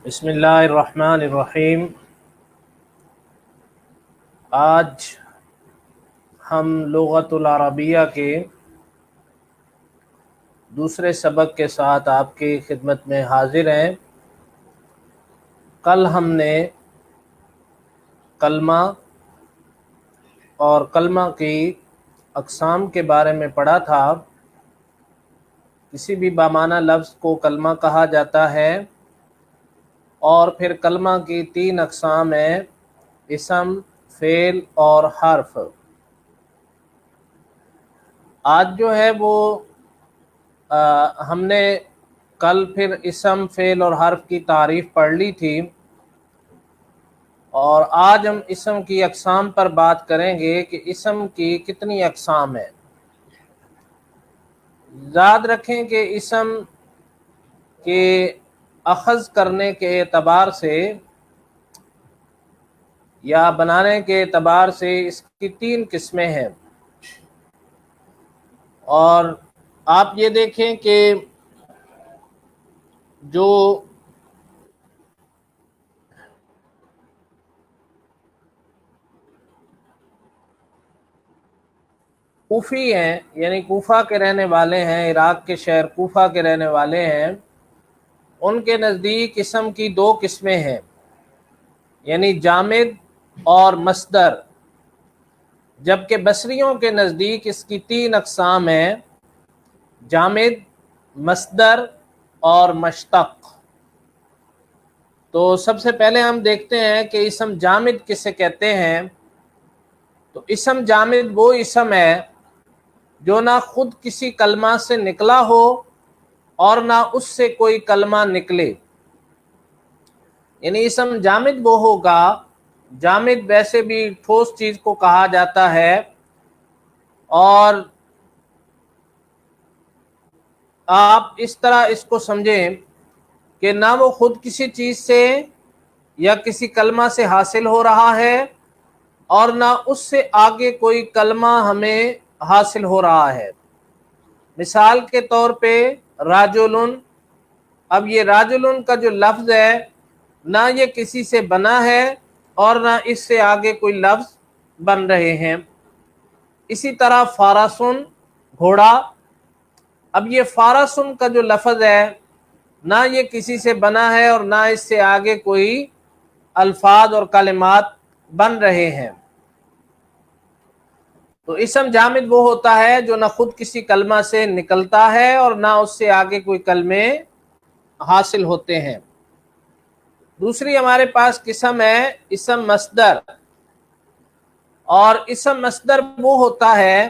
بسم اللہ الرحمن الرحیم۔ آج ہم لغت العربیہ کے دوسرے سبق کے ساتھ آپ کی خدمت میں حاضر ہیں۔ کل ہم نے کلمہ اور کلمہ کی اقسام کے بارے میں پڑھا تھا۔ کسی بھی بامعنی لفظ کو کلمہ کہا جاتا ہے، اور پھر کلمہ کی 3 اقسام ہیں: اسم، فعل اور حرف۔ آج جو ہے وہ ہم نے کل پھر اسم، فعل اور حرف کی تعریف پڑھ لی تھی، اور آج ہم اسم کی اقسام پر بات کریں گے کہ اسم کی کتنی اقسام ہیں۔ یاد رکھیں کہ اسم کے اخذ کرنے کے اعتبار سے یا بنانے کے اعتبار سے اس کی 3 قسمیں ہیں، اور آپ یہ دیکھیں کہ جو کوفی ہیں، یعنی کوفہ کے رہنے والے ہیں، عراق کے شہر کوفہ کے رہنے والے ہیں، ان کے نزدیک اسم کی 2 قسمیں ہیں، یعنی جامد اور مصدر، جبکہ بصریوں کے نزدیک اس کی 3 اقسام ہیں: جامد، مصدر اور مشتق۔ تو سب سے پہلے ہم دیکھتے ہیں کہ اسم جامد کسے کہتے ہیں۔ تو اسم جامد وہ اسم ہے جو نہ خود کسی کلمہ سے نکلا ہو اور نہ اس سے کوئی کلمہ نکلے، یعنی اسم جامد وہ ہوگا، جامد ویسے بھی ٹھوس چیز کو کہا جاتا ہے، اور آپ اس طرح اس کو سمجھیں کہ نہ وہ خود کسی چیز سے یا کسی کلمہ سے حاصل ہو رہا ہے، اور نہ اس سے آگے کوئی کلمہ ہمیں حاصل ہو رہا ہے۔ مثال کے طور پہ راجلن، اب یہ راجلن کا جو لفظ ہے نہ یہ کسی سے بنا ہے اور نہ اس سے آگے کوئی لفظ بن رہے ہیں۔ اسی طرح فارسن، گھوڑا، اب یہ فارسن کا جو لفظ ہے نہ یہ کسی سے بنا ہے اور نہ اس سے آگے کوئی الفاظ اور کلمات بن رہے ہیں۔ تو اسم جامد وہ ہوتا ہے جو نہ خود کسی کلمہ سے نکلتا ہے اور نہ اس سے آگے کوئی کلمے حاصل ہوتے ہیں۔ دوسری ہمارے پاس قسم ہے اسم مصدر، اور اسم مصدر وہ ہوتا ہے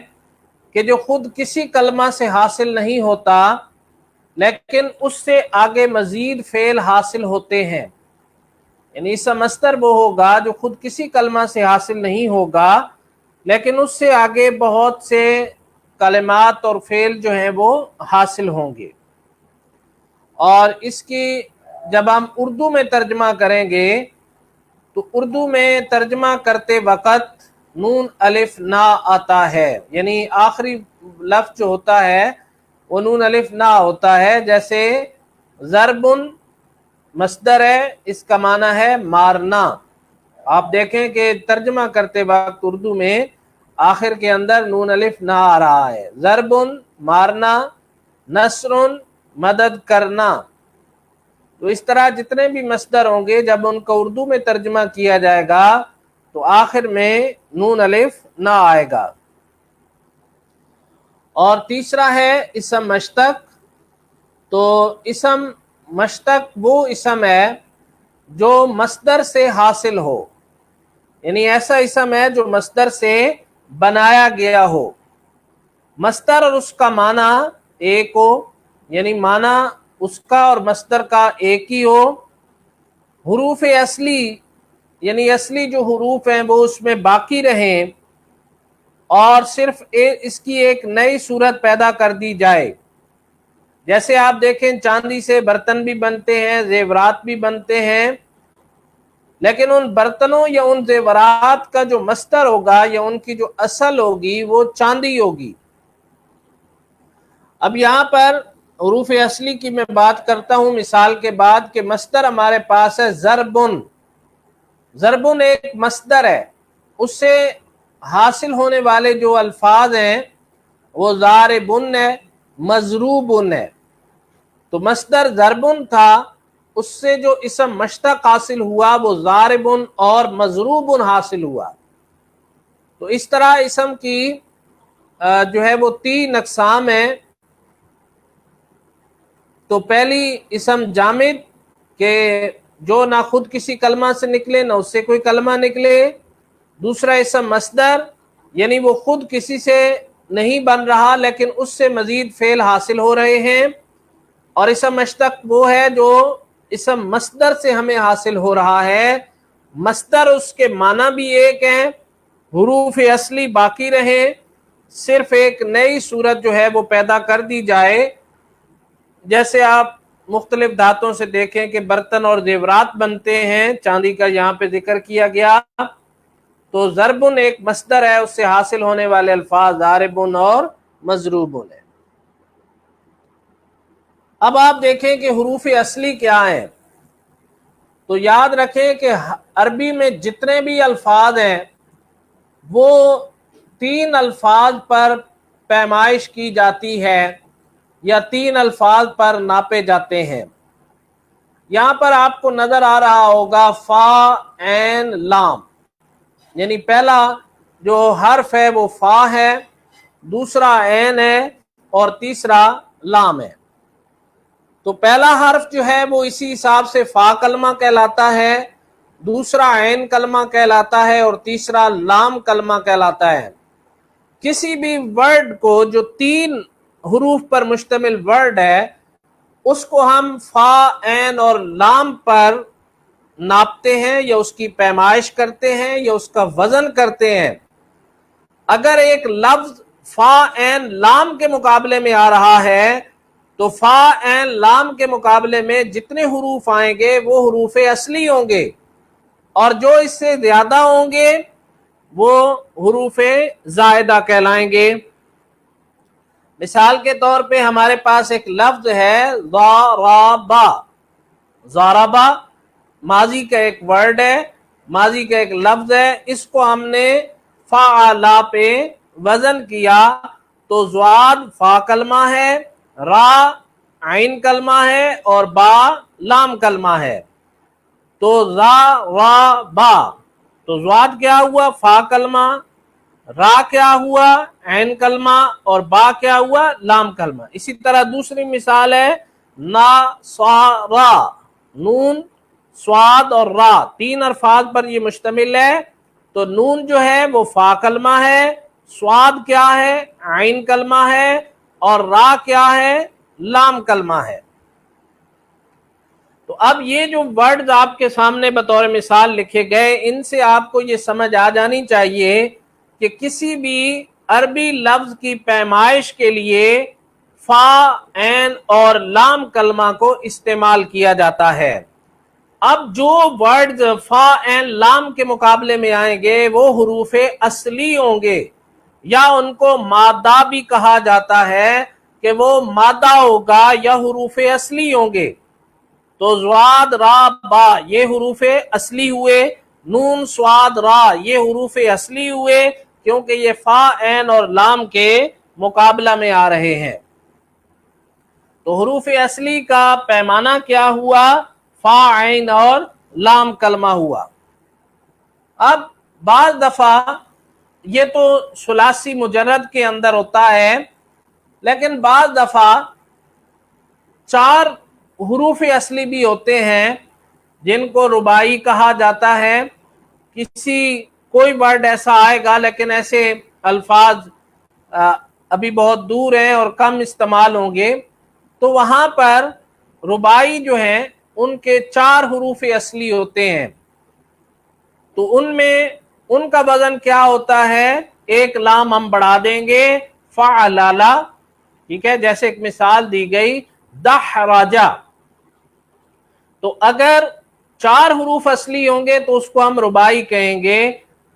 کہ جو خود کسی کلمہ سے حاصل نہیں ہوتا لیکن اس سے آگے مزید فعل حاصل ہوتے ہیں، یعنی اسم مصدر وہ ہوگا جو خود کسی کلمہ سے حاصل نہیں ہوگا لیکن اس سے آگے بہت سے کلمات اور فعل جو ہیں وہ حاصل ہوں گے۔ اور اس کی جب ہم اردو میں ترجمہ کریں گے تو اردو میں ترجمہ کرتے وقت نون الف نا آتا ہے، یعنی آخری لفظ جو ہوتا ہے وہ نون الف نا ہوتا ہے۔ جیسے ضربن مصدر ہے، اس کا معنی ہے مارنا۔ آپ دیکھیں کہ ترجمہ کرتے وقت اردو میں آخر کے اندر نون الف نہ آ رہا ہے۔ ضربن مارنا، نصرن مدد کرنا۔ تو اس طرح جتنے بھی مصدر ہوں گے جب ان کا اردو میں ترجمہ کیا جائے گا تو آخر میں نون الف نہ آئے گا۔ اور تیسرا ہے اسم مشتق۔ تو اسم مشتق وہ اسم ہے جو مصدر سے حاصل ہو، یعنی ایسا اسم ہے جو مصدر سے بنایا گیا ہو، مصدر اور اس کا معنی ایک ہو، یعنی معنی اس کا اور مصدر کا ایک ہی ہو، حروف اصلی یعنی اصلی جو حروف ہیں وہ اس میں باقی رہیں، اور صرف اس کی ایک نئی صورت پیدا کر دی جائے۔ جیسے آپ دیکھیں چاندی سے برتن بھی بنتے ہیں، زیورات بھی بنتے ہیں، لیکن ان برتنوں یا ان زیورات کا جو مصدر ہوگا یا ان کی جو اصل ہوگی وہ چاندی ہوگی۔ اب یہاں پر حروف اصلی کی میں بات کرتا ہوں مثال کے بعد کہ مصدر ہمارے پاس ہے ضربن. ضربن ایک مصدر ہے، اس سے حاصل ہونے والے جو الفاظ ہیں وہ ضاربن ہے، مضروبن ہے. تو مصدر ضربن تھا، اس سے جو اسم مشتق حاصل ہوا وہ ضاربن اور مضروبن حاصل ہوا. تو اس طرح اسم کی جو ہے وہ 3 اقسام ہیں. تو پہلی اسم جامد کہ جو نہ خود کسی کلمہ سے نکلے نہ اس سے کوئی کلمہ نکلے. دوسرا اسم مصدر یعنی وہ خود کسی سے نہیں بن رہا لیکن اس سے مزید فعل حاصل ہو رہے ہیں. اور اسم مشتق وہ ہے جو اسم مصدر سے ہمیں حاصل ہو رہا ہے. مصدر اس کے معنی بھی ایک ہیں، حروف اصلی باقی رہے، صرف ایک نئی صورت جو ہے وہ پیدا کر دی جائے. جیسے آپ مختلف دھاتوں سے دیکھیں کہ برتن اور زیورات بنتے ہیں، چاندی کا یہاں پہ ذکر کیا گیا. تو ضربن ایک مصدر ہے، اس سے حاصل ہونے والے الفاظ ضاربن اور مضروبن ہے. اب آپ دیکھیں کہ حروف اصلی کیا ہیں. تو یاد رکھیں کہ عربی میں جتنے بھی الفاظ ہیں وہ 3 الفاظ پر پیمائش کی جاتی ہے یا 3 الفاظ پر ناپے جاتے ہیں. یہاں پر آپ کو نظر آ رہا ہوگا فا عین لام، یعنی پہلا جو حرف ہے وہ فا ہے، دوسرا عین ہے اور تیسرا لام ہے. تو پہلا حرف جو ہے وہ اسی حساب سے فا کلمہ کہلاتا ہے، دوسرا عین کلمہ کہلاتا ہے اور تیسرا لام کلمہ کہلاتا ہے. کسی بھی ورڈ کو جو 3 حروف پر مشتمل ورڈ ہے اس کو ہم فا عین اور لام پر ناپتے ہیں یا اس کی پیمائش کرتے ہیں یا اس کا وزن کرتے ہیں. اگر ایک لفظ فا عین لام کے مقابلے میں آ رہا ہے تو فا عین لام کے مقابلے میں جتنے حروف آئیں گے وہ حروف اصلی ہوں گے، اور جو اس سے زیادہ ہوں گے وہ حروف زائدہ کہلائیں گے. مثال کے طور پہ ہمارے پاس ایک لفظ ہے ضاربا. ضاربا ماضی کا ایک ورڈ ہے، ماضی کا ایک لفظ ہے، اس کو ہم نے فعلا پہ وزن کیا تو ضاد فا کلمہ ہے، را عین کلمہ ہے اور با لام کلمہ ہے. تو ضاربا تو ضاد کیا ہوا؟ فا کلمہ، را کیا ہوا؟ عین کلمہ اور با کیا ہوا؟ لام کلمہ. اسی طرح دوسری مثال ہے ناصارا. نون، سواد اور را 3 الفاظ پر یہ مشتمل ہے. تو نون جو ہے وہ فا کلمہ ہے، سواد کیا ہے؟ عین کلمہ ہے اور را کیا ہے؟ لام کلمہ ہے. تو اب یہ جو ورڈز آپ کے سامنے بطور مثال لکھے گئے ان سے آپ کو یہ سمجھ آ جانی چاہیے کہ کسی بھی عربی لفظ کی پیمائش کے لیے فا عین اور لام کلمہ کو استعمال کیا جاتا ہے. اب جو ورڈز فا عین لام کے مقابلے میں آئیں گے وہ حروف اصلی ہوں گے، یا ان کو مادہ بھی کہا جاتا ہے کہ وہ مادہ ہوگا یا حروف اصلی ہوں گے. تو ضاد را با یہ حروف اصلی ہوئے، نون سواد را یہ حروف اصلی ہوئے کیونکہ یہ فا عین اور لام کے مقابلہ میں آ رہے ہیں. تو حروف اصلی کا پیمانہ کیا ہوا؟ فا عین اور لام کلمہ ہوا. اب بعض دفعہ یہ تو ثلاثی مجرد کے اندر ہوتا ہے، لیکن بعض دفعہ 4 حروف اصلی بھی ہوتے ہیں جن کو رباعی کہا جاتا ہے. کوئی ورڈ ایسا آئے گا لیکن ایسے الفاظ ابھی بہت دور ہیں اور کم استعمال ہوں گے، تو وہاں پر رباعی جو ہیں ان کے 4 حروف اصلی ہوتے ہیں. تو ان میں ان کا وزن کیا ہوتا ہے؟ ایک لام ہم بڑھا دیں گے، فعلالا، ٹھیک ہے، جیسے ایک مثال دی گئی دحرجا. تو اگر 4 حروف اصلی ہوں گے تو اس کو ہم رباعی کہیں گے،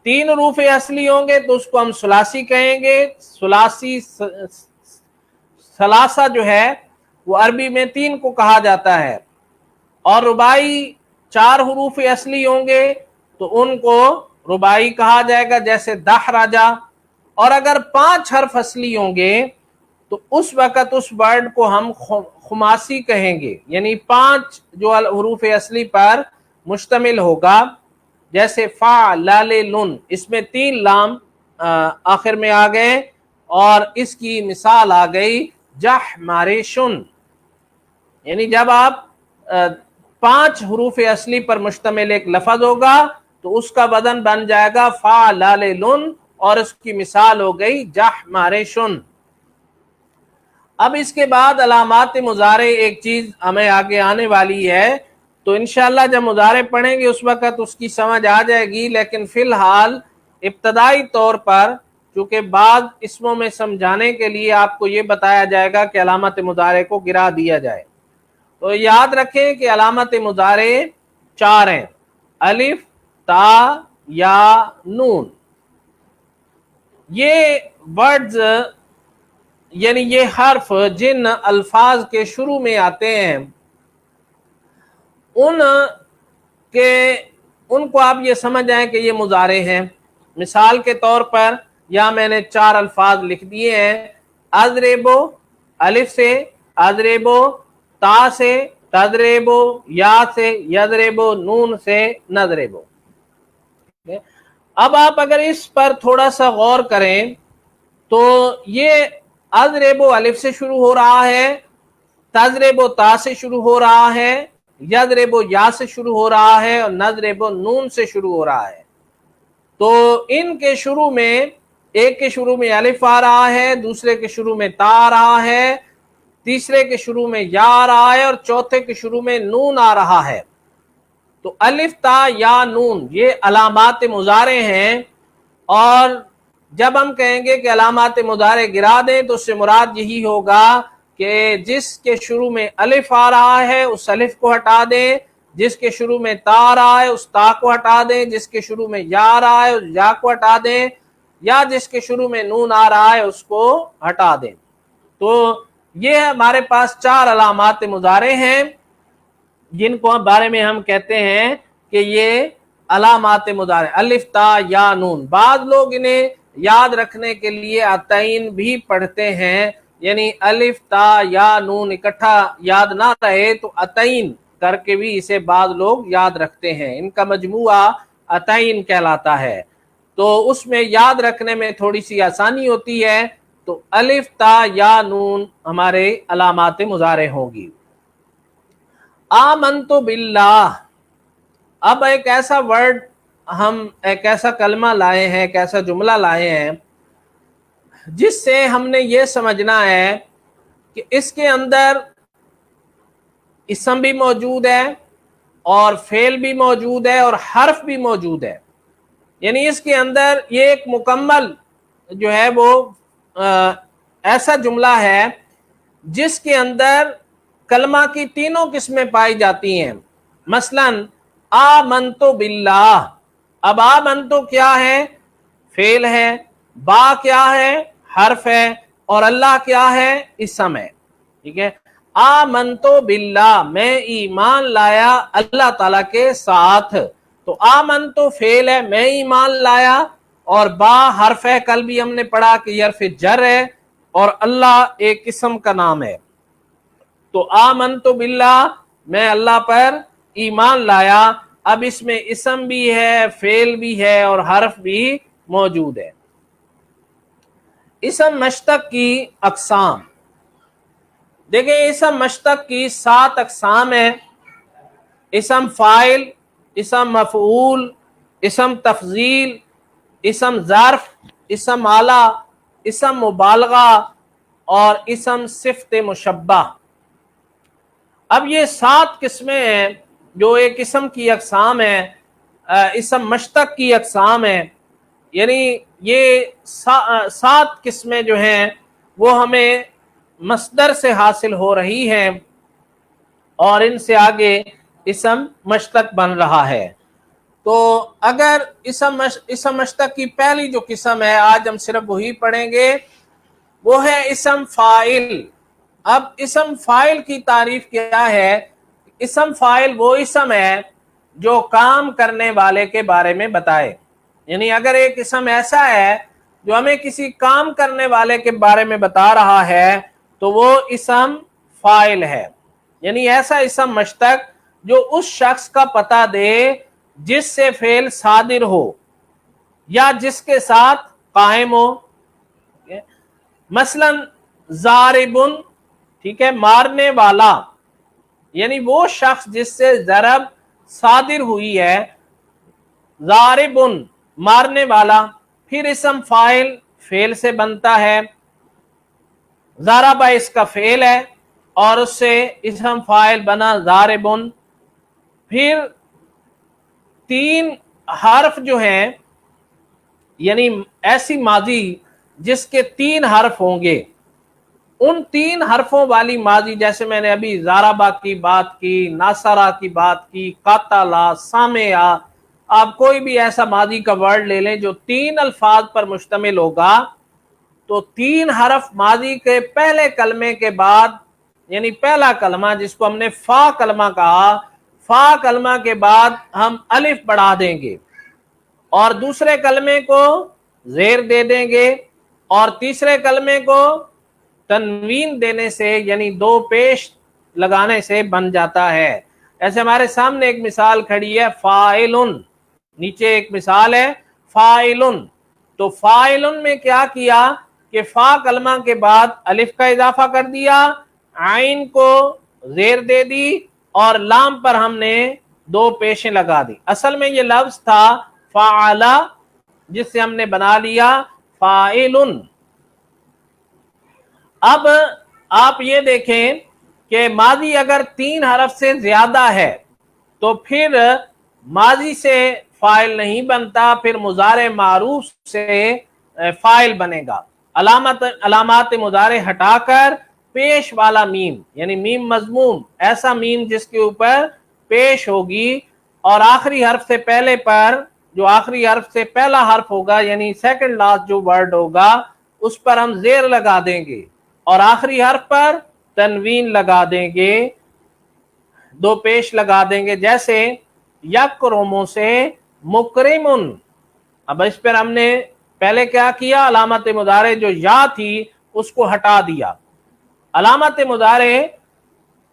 3 حروف اصلی ہوں گے تو اس کو ہم ثلاثی کہیں گے. ثلاثی ثلاثہ جو ہے وہ عربی میں 3 کو کہا جاتا ہے، اور ربائی 4 حروف اصلی ہوں گے تو ان کو ربائی کہا جائے گا، جیسے دحرجہ، اور اگر 5 حرف اصلی ہوں گے تو اس وقت اس ورڈ کو ہم خماسی کہیں گے، یعنی 5 جو حروف اصلی پر مشتمل ہوگا، جیسے فعللن، اس میں 3 لام آخر میں آ گئے، اور اس کی مثال آ گئی جحمارشن، یعنی جب آپ 5 حروف اصلی پر مشتمل ایک لفظ ہوگا تو اس کا وزن بن جائے گا فعللن، اور اس کی مثال ہو گئی جحمارشن۔ اب اس کے بعد علامات مضارع ایک چیز ہمیں آگے آنے والی ہے، تو انشاءاللہ جب مضارع پڑھیں گے اس وقت اس کی سمجھ آ جائے گی، لیکن فی الحال ابتدائی طور پر چونکہ بعض اسموں میں سمجھانے کے لیے آپ کو یہ بتایا جائے گا کہ علامت مضارع کو گرا دیا جائے، تو یاد رکھیں کہ علامت مضارع 4 ہیں: الف، تا، یا، نون۔ یہ ورڈز یعنی یہ حرف جن الفاظ کے شروع میں آتے ہیں ان کو آپ یہ سمجھ جائیں کہ یہ مضارع ہیں۔ مثال کے طور پر یا میں نے 4 الفاظ لکھ دیے ہیں: اضربو الف سے، اضربو تا سے، تضربو یا سے، یضربو نون سے، نضربو۔ اب آپ اگر اس پر تھوڑا سا غور کریں تو یہ اضربو الف سے شروع ہو رہا ہے، تضربو تا سے شروع ہو رہا ہے، یضربو یا سے شروع ہو رہا ہے، اور نضربو نون سے شروع ہو رہا ہے۔ تو ان کے شروع میں ایک کے شروع میں الف آ رہا ہے، دوسرے کے شروع میں تا آ رہا ہے، تیسرے کے شروع میں یا آ رہا ہے، اور چوتھے کے شروع میں نون آ رہا ہے۔ تو الف، تا، یا، نون یہ علامات مضارع ہیں، اور جب ہم کہیں گے کہ علامات مضارع گرا دیں تو اس سے مراد یہی ہوگا کہ جس کے شروع میں الف آ رہا ہے اس الف کو ہٹا دیں، جس کے شروع میں تا آ رہا ہے اس تا کو ہٹا دیں، جس کے شروع میں یا آ رہا ہے اس یا کو ہٹا دیں، یا جس کے شروع میں نون آ رہا ہے اس کو ہٹا دیں۔ تو یہ ہمارے پاس 4 علامات مضارع ہیں جن کو بارے میں ہم کہتے ہیں کہ یہ علامات مضارع، الف، تا، یا، نون۔ بعض لوگ انہیں یاد رکھنے کے لیے عطین بھی پڑھتے ہیں، یعنی الف، تا، یا، نون اکٹھا یاد نہ رہے تو عطین کر کے بھی اسے بعض لوگ یاد رکھتے ہیں، ان کا مجموعہ عطین کہلاتا ہے، تو اس میں یاد رکھنے میں تھوڑی سی آسانی ہوتی ہے۔ تو الف، تا، یا، نون ہمارے علامات مضارع ہوں گی۔ آمنت باللہ، اب ایک ایسا ورڈ ہم ایک ایسا کلمہ لائے ہیں، ایک ایسا جملہ لائے ہیں جس سے ہم نے یہ سمجھنا ہے کہ اس کے اندر اسم بھی موجود ہے اور فعل بھی موجود ہے اور حرف بھی موجود ہے، یعنی اس کے اندر یہ ایک مکمل جو ہے وہ ایسا جملہ ہے جس کے اندر کلمہ کی 3 قسمیں پائی جاتی ہیں۔ مثلا آمنتو باللہ، اب آمنتو کیا ہے؟ فعل ہے، با کیا ہے؟ حرف ہے، اور اللہ کیا ہے؟ اسم ہے، ٹھیک ہے۔ آمنتو باللہ، میں ایمان لایا اللہ تعالیٰ کے ساتھ، تو آمنتو فعل ہے، میں ایمان لایا، اور با حرف ہے، کل بھی ہم نے پڑھا کہ یہ حرف جر ہے، اور اللہ ایک اسم کا نام ہے۔ تو آمنتو باللہ، میں اللہ پر ایمان لایا، اب اس میں اسم بھی ہے، فعل بھی ہے، اور حرف بھی موجود ہے۔ اسم مشتق کی اقسام دیکھیں، اسم مشتق کی 7 اقسام ہیں: اسم فاعل، اسم مفعول، اسم تفضیل، اسم ظرف، اسم آلہ، اسم مبالغہ، اور اسم صفت مشبہ۔ اب یہ 7 قسمیں ہیں جو ایک اسم کی اقسام ہیں، اسم مشتق کی اقسام ہیں، یعنی یہ 7 قسمیں جو ہیں وہ ہمیں مصدر سے حاصل ہو رہی ہیں، اور ان سے آگے اسم مشتق بن رہا ہے۔ تو اگر اسم مشتق کی پہلی جو قسم ہے، آج ہم صرف وہی پڑھیں گے، وہ ہے اسم فاعل۔ اب اسم فاعل کی تعریف کیا ہے؟ اسم فاعل وہ اسم ہے جو کام کرنے والے کے بارے میں بتائے. یعنی اگر ایک اسم ایسا ہے جو ہمیں کسی کام کرنے والے کے بارے میں بتا رہا ہے تو وہ اسم فاعل ہے. یعنی ایسا اسم مشتق جو اس شخص کا پتہ دے جس سے فعل صادر ہو یا جس کے ساتھ قائم ہو. مثلا ضاربن، ٹھیک ہے، مارنے والا، یعنی وہ شخص جس سے ضرب صادر ہوئی ہے. ضاربن مارنے والا، پھر اسم فاعل فعل سے بنتا ہے. ضربہ اس کا فعل ہے اور اس سے اسم فاعل بنا ضاربن. پھر 3 حرف جو ہیں، یعنی ایسی ماضی جس کے 3 حرف ہوں گے، ان 3 حرفوں والی ماضی، جیسے میں نے ابھی ضربہ کی بات کی، ناصرہ کی بات کی، قاتلا، سامعہ، آپ کوئی بھی ایسا ماضی کا ورڈ لے لیں جو 3 الفاظ پر مشتمل ہوگا، تو 3 حرف ماضی کے پہلے کلمے کے بعد، یعنی پہلا کلمہ جس کو ہم نے فا کلمہ کہا، فا کلمہ کے بعد ہم الف بڑھا دیں گے اور دوسرے کلمے کو زیر دے دیں گے اور تیسرے کلمے کو تنوین دینے سے، یعنی 2 پیش لگانے سے بن جاتا ہے. ایسے ہمارے سامنے ایک مثال کھڑی ہے فاعلن، نیچے ایک مثال ہے فاعلن. تو فاعلن میں کیا کیا کہ فا کلمہ کے بعد الف کا اضافہ کر دیا، عین کو زیر دے دی اور لام پر ہم نے 2 پیشیں لگا دی. اصل میں یہ لفظ تھا فعلا، جس سے ہم نے بنا لیا فاعلن. اب آپ یہ دیکھیں کہ ماضی اگر 3 حرف سے زیادہ ہے تو پھر ماضی سے فاعل نہیں بنتا، پھر مضارع معروف سے فاعل بنے گا. علامات مضارع ہٹا کر پیش والا میم، یعنی میم مضموم، ایسا میم جس کے اوپر پیش ہوگی اور آخری حرف سے پہلے پر، جو آخری حرف سے پہلا حرف ہوگا یعنی سیکنڈ لاسٹ جو ورڈ ہوگا اس پر ہم زیر لگا دیں گے اور آخری حرف پر تنوین لگا دیں گے، 2 پیش لگا دیں گے. جیسے یکرموں سے مکرمن. اب اس پر ہم نے پہلے کیا کیا؟ علامت مضارع جو یا تھی اس کو ہٹا دیا. علامت مضارع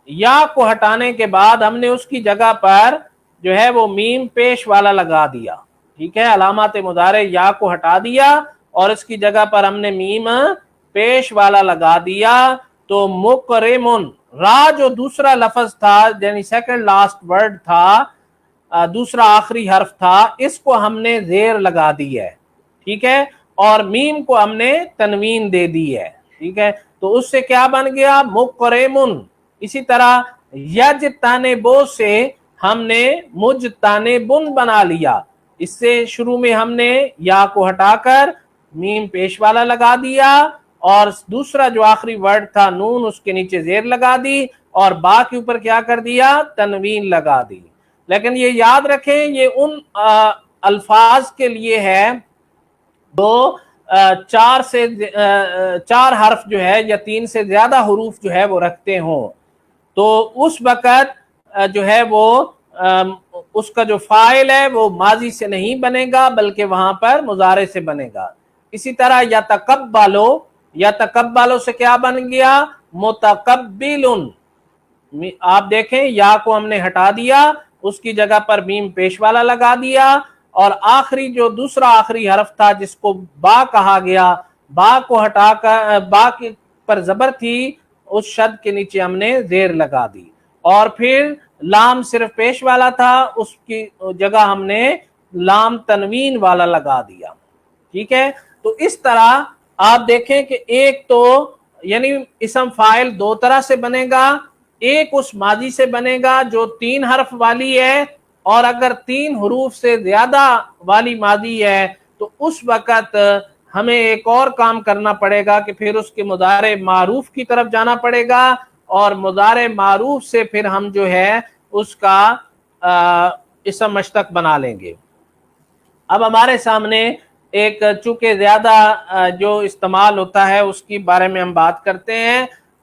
یا کو ہٹانے کے بعد ہم نے اس کی جگہ پر جو ہے وہ میم پیش والا لگا دیا. ٹھیک ہے، علامات مضارع یا کو ہٹا دیا اور اس کی جگہ پر ہم نے میم پیش والا لگا دیا. تو مکرمن، را جو دوسرا لفظ تھا یعنی سیکنڈ لاسٹ ورڈ تھا، دوسرا آخری حرف تھا، اس کو ہم نے زیر لگا دی ہے. ٹھیک ہے، اور میم کو ہم نے تنوین دے دی ہے. ٹھیک ہے، تو اس سے کیا بن گیا؟ مکرمن. اسی طرح یجتنبو سے ہم نے مجتنبن بنا لیا. اس سے شروع میں ہم نے یا کو ہٹا کر میم پیش والا لگا دیا اور دوسرا جو آخری ورڈ تھا نون اس کے نیچے زیر لگا دی اور با کے اوپر کیا کر دیا؟ تنوین لگا دی. لیکن یہ یاد رکھیں یہ ان الفاظ کے لیے ہے جو 4 حرف جو ہے یا 3 سے زیادہ حروف جو ہے وہ رکھتے ہوں. تو اس وقت جو ہے وہ اس کا جو فاعل ہے وہ ماضی سے نہیں بنے گا بلکہ وہاں پر مضارع سے بنے گا. اسی طرح یتقبلو، یتقبلو سے کیا بن گیا؟ متقبلن. آپ دیکھیں یا کو ہم نے ہٹا دیا، اس کی جگہ پر میم پیش والا لگا دیا اور آخری جو دوسرا آخری حرف تھا جس کو با کہا گیا، با کو ہٹا کر با پر زبر تھی، اس شد کے نیچے ہم نے زیر لگا دی اور پھر لام صرف پیش والا تھا، اس کی جگہ ہم نے لام تنوین والا لگا دیا. ٹھیک ہے، تو اس طرح آپ دیکھیں کہ ایک تو یعنی اسم فاعل 2 طرح سے بنے گا. ایک اس ماضی سے بنے گا جو 3 حرف والی ہے، اور اگر 3 حروف سے زیادہ والی ماضی ہے تو اس وقت ہمیں ایک اور کام کرنا پڑے گا کہ پھر اس کے مضارع معروف کی طرف جانا پڑے گا اور مضارع معروف سے پھر ہم جو ہے اس کا اسم مشتق بنا لیں گے. اب ہمارے سامنے ایک چونکہ زیادہ جو استعمال ہوتا ہے اس کی بارے میں ہم بات کرتے ہیں.